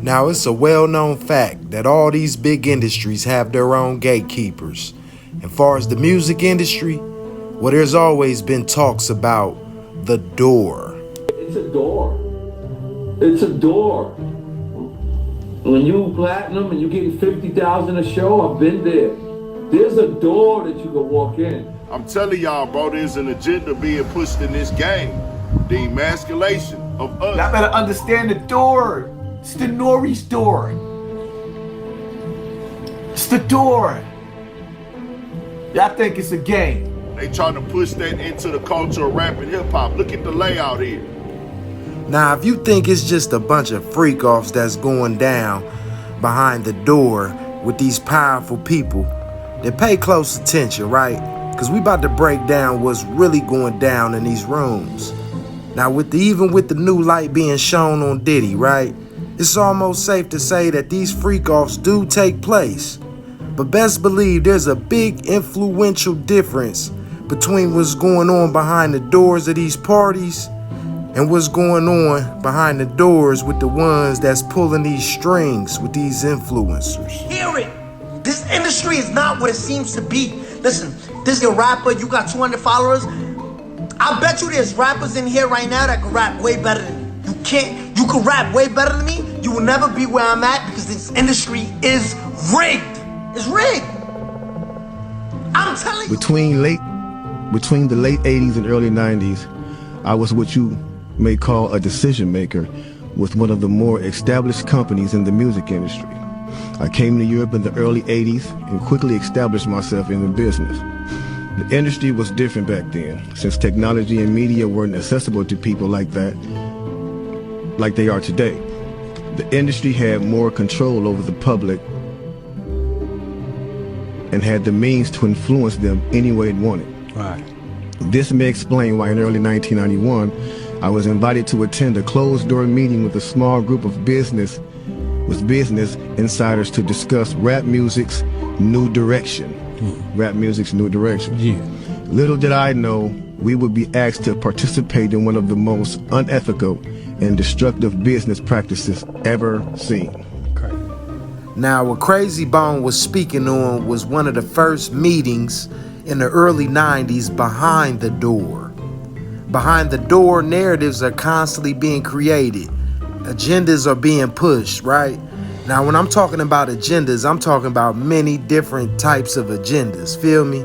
Now, it's a well-known fact that all these big industries have their own gatekeepers. And far as the music industry, well, there's always been talks about the door. It's a door. It's a door. When you platinum and you getting 50,000 a show, I've been there. There's a door that you can walk in. I'm telling y'all, bro, there's an agenda being pushed in this game. The emasculation of us. Y'all better understand the door. It's the Nori's door. It's the door. Y'all think it's a game. They trying to push that into the culture of rap and hip hop. Look at the layout here. Now, if you think it's just a bunch of freak-offs that's going down behind the door with these powerful people, then pay close attention, right? Because we about to break down what's really going down in these rooms. Now, even with the new light being shown on Diddy, right? It's almost safe to say that these freak-offs do take place. But best believe there's a big influential difference between what's going on behind the doors of these parties and what's going on behind the doors with the ones that's pulling these strings with these influencers. Hear it! This industry is not what it seems to be. Listen, this is a rapper, you got 200 followers. I bet you there's rappers in here right now that can rap way better than you. You can rap way better than me. You will never be where I'm at because this industry is rigged. It's rigged. I'm telling you. Between the late 80s and early 90s, I was what you may call a decision maker with one of the more established companies in the music industry. I came to Europe in the early 80s and quickly established myself in the business. The industry was different back then, since technology and media weren't accessible to people like that, like they are today. The industry had more control over the public and had the means to influence them any way it wanted. Right. This may explain why in early 1991, I was invited to attend a closed-door meeting with a small group of business insiders to discuss rap music's new direction. Rap music's new direction. Yeah. Little did I know we would be asked to participate in one of the most unethical and destructive business practices ever seen. Now, what Crazy Bone was speaking on was one of the first meetings in the early 90s behind the door. Behind the door, narratives are constantly being created. Agendas are being pushed, right? Now, when I'm talking about agendas, I'm talking about many different types of agendas, feel me?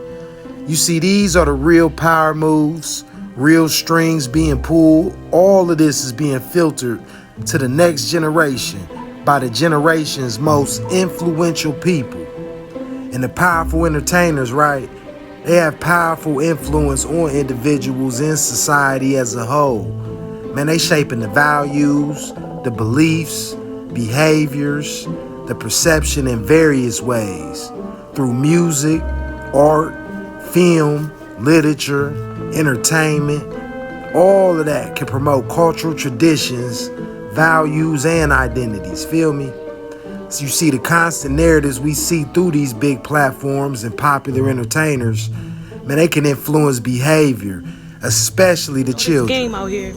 You see, these are the real power moves, real strings being pulled. All of this is being filtered to the next generation by the generation's most influential people. And the powerful entertainers, right? They have powerful influence on individuals in society as a whole. Man, they shaping the values, the beliefs, behaviors, the perception in various ways through music, art, film, literature, entertainment. All of that can promote cultural traditions, values, and identities, feel me? So you see the constant narratives we see through these big platforms and popular entertainers, man, they can influence behavior, especially the children. Game out here.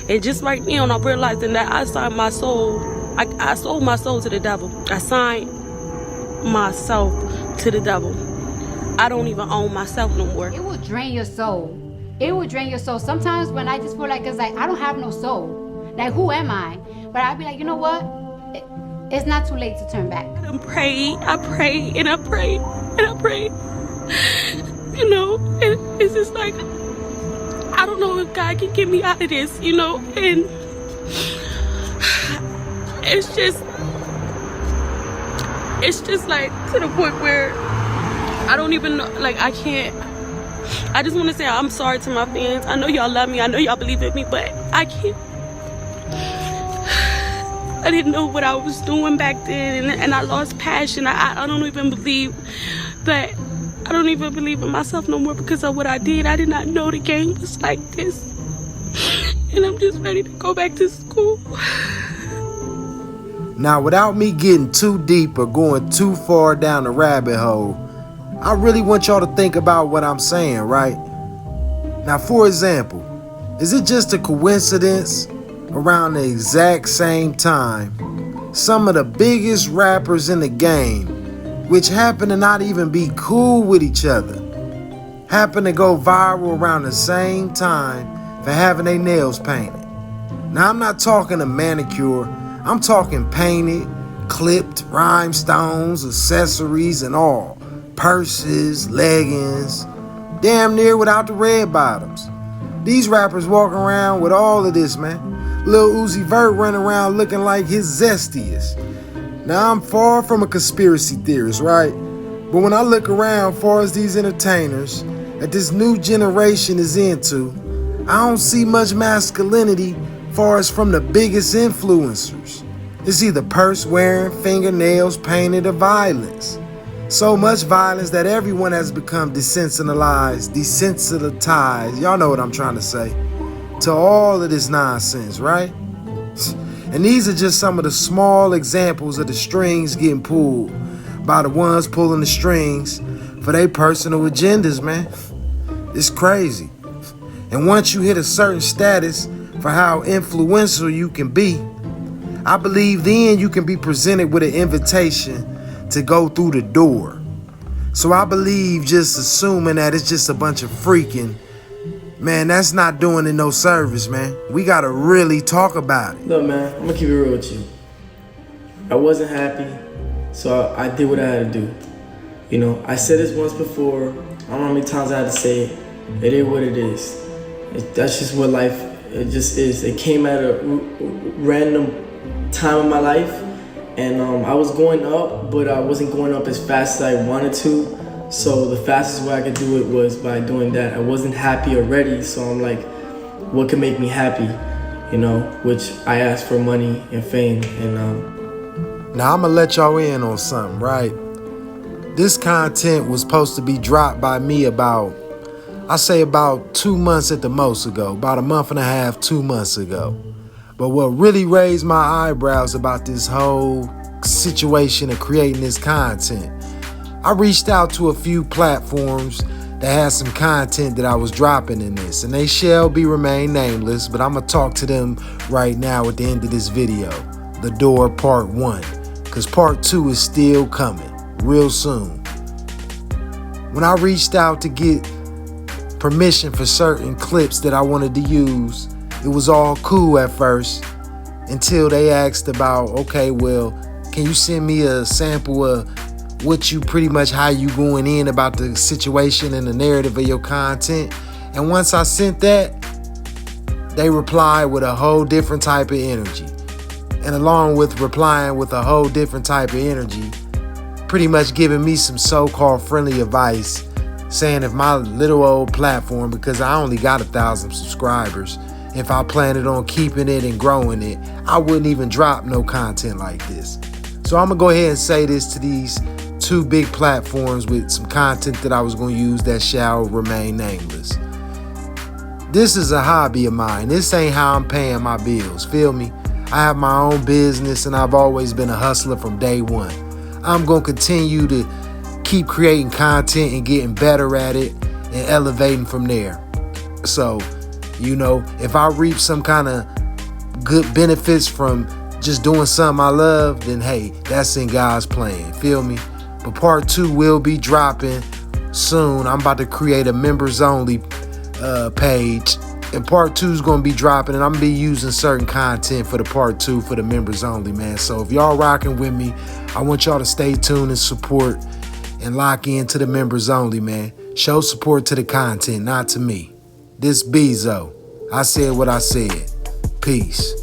And just right now, I'm realizing that I signed my soul. I sold my soul to the devil. I signed myself to the devil. I don't even own myself no more. It will drain your soul. It will drain your soul. Sometimes when I just feel like it's like, I don't have no soul. Like, who am I? But I'll be like, you know what? It's not too late to turn back. I pray, and I pray, and I pray. You know, and it's just like, I don't know if God can get me out of this, you know, and it's just like to the point where I don't even know, like I just want to say I'm sorry to my fans. I know y'all love me, I know y'all believe in me, but I can't. I didn't know what I was doing back then, and I lost passion. I don't even believe that. I don't even believe in myself no more because of what I did. I did not know the game was like this. And I'm just ready to go back to school. Now, without me getting too deep or going too far down the rabbit hole, I really want y'all to think about what I'm saying, right? Now, for example, is it just a coincidence around the exact same time some of the biggest rappers in the game, which happen to not even be cool with each other, happen to go viral around the same time for having their nails painted. Now, I'm not talking a manicure, I'm talking painted, clipped, rhinestones, accessories and all, purses, leggings, damn near without the red bottoms. These rappers walking around with all of this, man. Lil Uzi Vert running around looking like his zestiest. Now, I'm far from a conspiracy theorist, right? But when I look around far as these entertainers that this new generation is into, I don't see much masculinity far as from the biggest influencers. It's either purse wearing, fingernails painted, or violence. So much violence that everyone has become desensitized, y'all know what I'm trying to say, to all of this nonsense, right? And these are just some of the small examples of the strings getting pulled by the ones pulling the strings for their personal agendas, man. It's crazy. And once you hit a certain status for how influential you can be, I believe then you can be presented with an invitation to go through the door. So I believe just assuming that it's just a bunch of freaking, man, that's not doing it no service, man. We gotta really talk about it. Look, man, I'm gonna keep it real with you. I wasn't happy, so I did what I had to do. You know, I said this once before. I don't know how many times I had to say it. It is what it is. That's just what life, it just is. It came at a random time in my life, and I was going up, but I wasn't going up as fast as I wanted to. So the fastest way I could do it was by doing that. I wasn't happy already, so I'm like, what can make me happy? You know, which I asked for money and fame, and now I'm gonna let y'all in on something, right? This content was supposed to be dropped by me about 2 months at the most ago, about a month and a half, 2 months ago. But what really raised my eyebrows about this whole situation of creating this content, I reached out to a few platforms that had some content that I was dropping in this, and they shall remain nameless, but I'm gonna talk to them right now at the end of this video. The Door Part 1, because Part 2 is still coming real soon. When I reached out to get permission for certain clips that I wanted to use, it was all cool at first until they asked about, okay, well, can you send me a sample of what you pretty much how you going in about the situation and the narrative of your content? And once I sent that, they replied with a whole different type of energy. And along with replying with a whole different type of energy, pretty much giving me some so-called friendly advice, saying if my little old platform, because I only got 1,000 subscribers, if I planned on keeping it and growing it, I wouldn't even drop no content like this. So I'm gonna go ahead and say this to these 2 big platforms with some content that I was gonna use that shall remain nameless. This is a hobby of mine. This ain't how I'm paying my bills, feel me? I have my own business and I've always been a hustler from day one. I'm gonna continue to keep creating content and getting better at it and elevating from there. So, you know, if I reap some kind of good benefits from just doing something I love, then hey, that's in God's plan, feel me? But Part 2 will be dropping soon. I'm about to create a members only page, and Part 2 is going to be dropping, and I'm going to be using certain content for the Part 2 for the members only, man. So if y'all rocking with me, I want y'all to stay tuned and support and lock into the members only, man. Show support to the content, not to me. This Bezo. I said what I said. Peace.